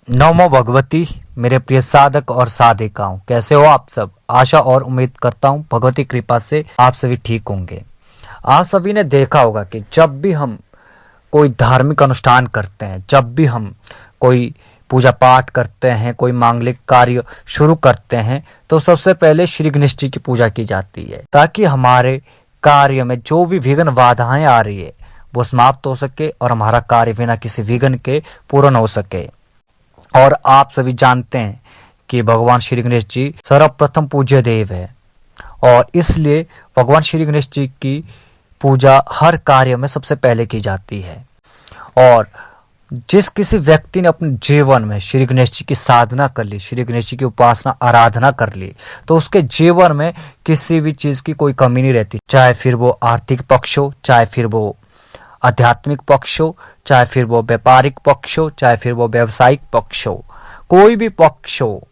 नमो भगवती। मेरे प्रिय साधक और साधिकाओं, कैसे हो आप सब। आशा और उम्मीद करता हूँ भगवती कृपा से आप सभी ठीक होंगे। आप सभी ने देखा होगा कि जब भी हम कोई धार्मिक अनुष्ठान करते हैं, जब भी हम कोई पूजा पाठ करते हैं, कोई मांगलिक कार्य शुरू करते हैं, तो सबसे पहले श्री गणेश जी की पूजा की जाती है, ताकि हमारे कार्य में जो भी विघ्न बाधाएं आ रही है वो समाप्त हो सके और हमारा कार्य बिना किसी विघ्न के पूर्ण हो सके। और आप सभी जानते हैं कि भगवान श्री गणेश जी सर्वप्रथम पूज्य देव है, और इसलिए भगवान श्री गणेश जी की पूजा हर कार्य में सबसे पहले की जाती है। और जिस किसी व्यक्ति ने अपने जीवन में श्री गणेश जी की साधना कर ली, श्री गणेश जी की उपासना आराधना कर ली, तो उसके जीवन में किसी भी चीज की कोई कमी नहीं रहती। चाहे फिर वो आर्थिक पक्ष हो, चाहे फिर वो आध्यात्मिक पक्ष हो, चाहे फिर वो व्यापारिक पक्ष हो, चाहे फिर वो व्यावसायिक पक्ष हो, कोई भी पक्ष हो,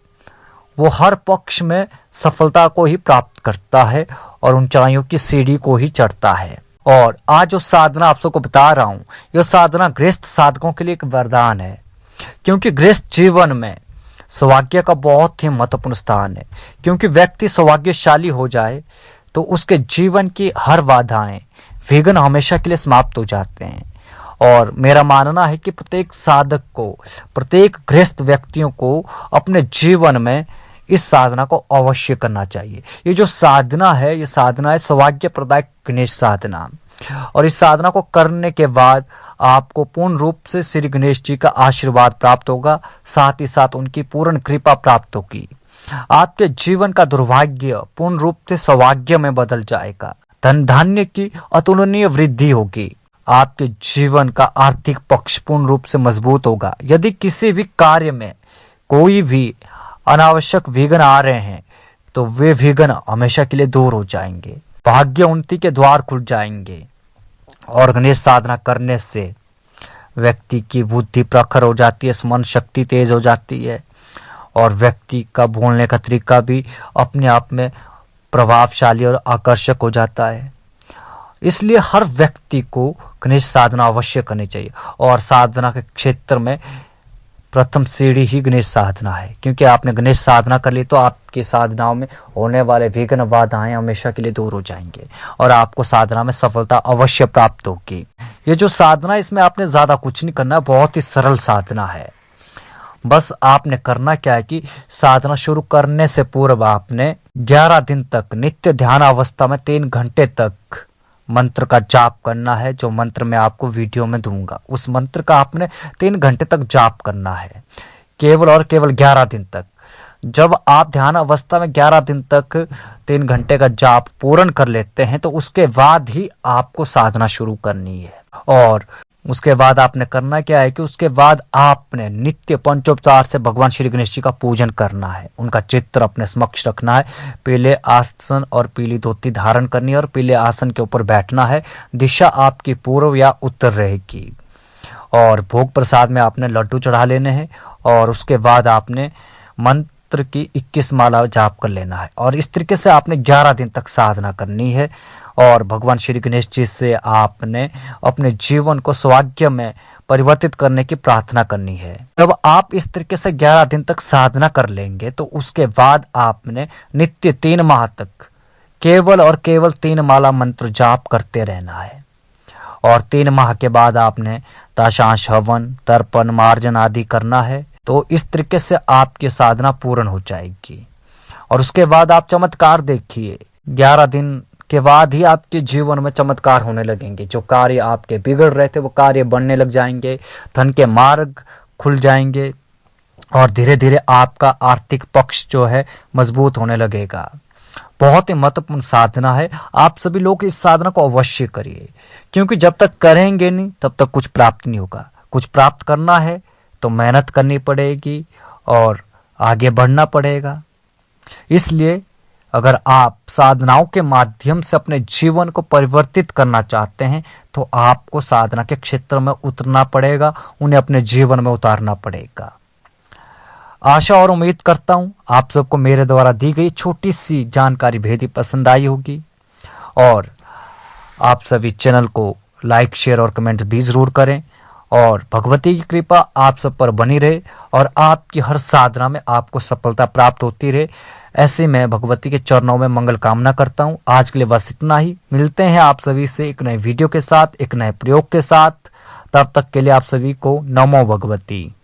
वो हर पक्ष में सफलता को ही प्राप्त करता है और ऊंचाइयों की सीढ़ी को ही चढ़ता है। और आज जो साधना आप सबको बता रहा हूं, यह साधना गृहस्थ साधकों के लिए एक वरदान है, क्योंकि गृहस्थ जीवन में सौभाग्य का बहुत ही महत्वपूर्ण स्थान है। क्योंकि व्यक्ति सौभाग्यशाली हो जाए तो उसके जीवन की हर बाधाएं, विघ्न हमेशा के लिए समाप्त हो जाते हैं। और मेरा मानना है कि प्रत्येक साधक को, प्रत्येक गृहस्थ व्यक्तियों को अपने जीवन में इस साधना को अवश्य करना चाहिए। ये जो साधना है, ये साधना है सौभाग्य प्रदायक गणेश साधना। और इस साधना को करने के बाद आपको पूर्ण रूप से श्री गणेश जी का आशीर्वाद प्राप्त होगा, साथ ही साथ उनकी पूर्ण कृपा प्राप्त होगी। आपके जीवन का दुर्भाग्य पूर्ण रूप से सौभाग्य में बदल जाएगा, धन धान्य की अतुलनीय वृद्धि होगी, आपके जीवन का आर्थिक पक्ष पूर्ण रूप से मजबूत होगा। यदि किसी भी कार्य में कोई भी अनावश्यक विघ्न आ रहे हैं तो वे विघ्न हमेशा के लिए दूर हो जाएंगे, भाग्य उन्नति के द्वार खुल जाएंगे। और गणेश साधना करने से व्यक्ति की बुद्धि प्रखर हो जाती है, स्मरण शक्ति तेज हो जाती है, और व्यक्ति का बोलने का तरीका भी अपने आप में प्रभावशाली और आकर्षक हो जाता है। इसलिए हर व्यक्ति को गणेश साधना अवश्य करनी चाहिए। और साधना के क्षेत्र में प्रथम सीढ़ी ही गणेश साधना है, क्योंकि आपने गणेश साधना कर ली तो आपकी साधनाओं में होने वाले विघ्न बाधाएं हमेशा के लिए दूर हो जाएंगे और आपको साधना में सफलता अवश्य प्राप्त होगी। ये जो साधना, इसमें आपने ज्यादा कुछ नहीं करना, बहुत ही सरल साधना है। बस आपने करना क्या है कि साधना शुरू करने से पूर्व आपने 11 दिन तक नित्य ध्यान अवस्था में 3 घंटे तक मंत्र का जाप करना है। जो मंत्र मैं आपको वीडियो में दूंगा, उस मंत्र का आपने 3 घंटे तक जाप करना है, केवल और केवल 11 दिन तक। जब आप ध्यान अवस्था में 11 दिन तक 3 घंटे का जाप पूर्ण कर लेते हैं तो उसके बाद ही आपको साधना शुरू करनी है। और उसके बाद आपने करना क्या है कि उसके बाद आपने नित्य पंचोपचार से भगवान श्री गणेश जी का पूजन करना है, उनका चित्र अपने समक्ष रखना है, पीले आसन और पीली धोती धारण करनी है और पीले आसन के ऊपर बैठना है। दिशा आपकी पूर्व या उत्तर रहेगी। और भोग प्रसाद में आपने लड्डू चढ़ा लेने हैं, और उसके बाद आपने मंत्र की 21 माला जाप कर लेना है। और इस तरीके से आपने 11 दिन तक साधना करनी है। और भगवान श्री गणेश जी से आपने अपने जीवन को सौभाग्य में परिवर्तित करने की प्रार्थना करनी है। जब आप इस तरीके से 11 दिन तक साधना कर लेंगे तो उसके बाद आपने नित्य 3 माह तक केवल और केवल 3 माला मंत्र जाप करते रहना है। और 3 माह के बाद आपने दाशांश, हवन, तर्पण, मार्जन आदि करना है। तो इस तरीके से आपकी साधना पूर्ण हो जाएगी। और उसके बाद आप चमत्कार देखिए, 11 दिन के बाद ही आपके जीवन में चमत्कार होने लगेंगे। जो कार्य आपके बिगड़ रहे थे वो कार्य बनने लग जाएंगे, धन के मार्ग खुल जाएंगे, और धीरे धीरे आपका आर्थिक पक्ष जो है मजबूत होने लगेगा। बहुत ही महत्वपूर्ण साधना है। आप सभी लोग इस साधना को अवश्य करिए, क्योंकि जब तक करेंगे नहीं तब तक कुछ प्राप्त नहीं होगा। कुछ प्राप्त करना है तो मेहनत करनी पड़ेगी और आगे बढ़ना पड़ेगा। इसलिए अगर आप साधनाओं के माध्यम से अपने जीवन को परिवर्तित करना चाहते हैं तो आपको साधना के क्षेत्र में उतरना पड़ेगा, उन्हें अपने जीवन में उतारना पड़ेगा। आशा और उम्मीद करता हूं आप सबको मेरे द्वारा दी गई छोटी सी जानकारी भेदी पसंद आई होगी। और आप सभी चैनल को लाइक, शेयर और कमेंट भी जरूर करें। और भगवती की कृपा आप सब पर बनी रहे और आपकी हर साधना में आपको सफलता प्राप्त होती रहे। ऐसे मैं भगवती के चरणों में मंगल कामना करता हूँ। आज के लिए बस इतना ही। मिलते हैं आप सभी से एक नए वीडियो के साथ, एक नए प्रयोग के साथ। तब तक के लिए आप सभी को नमो भगवती।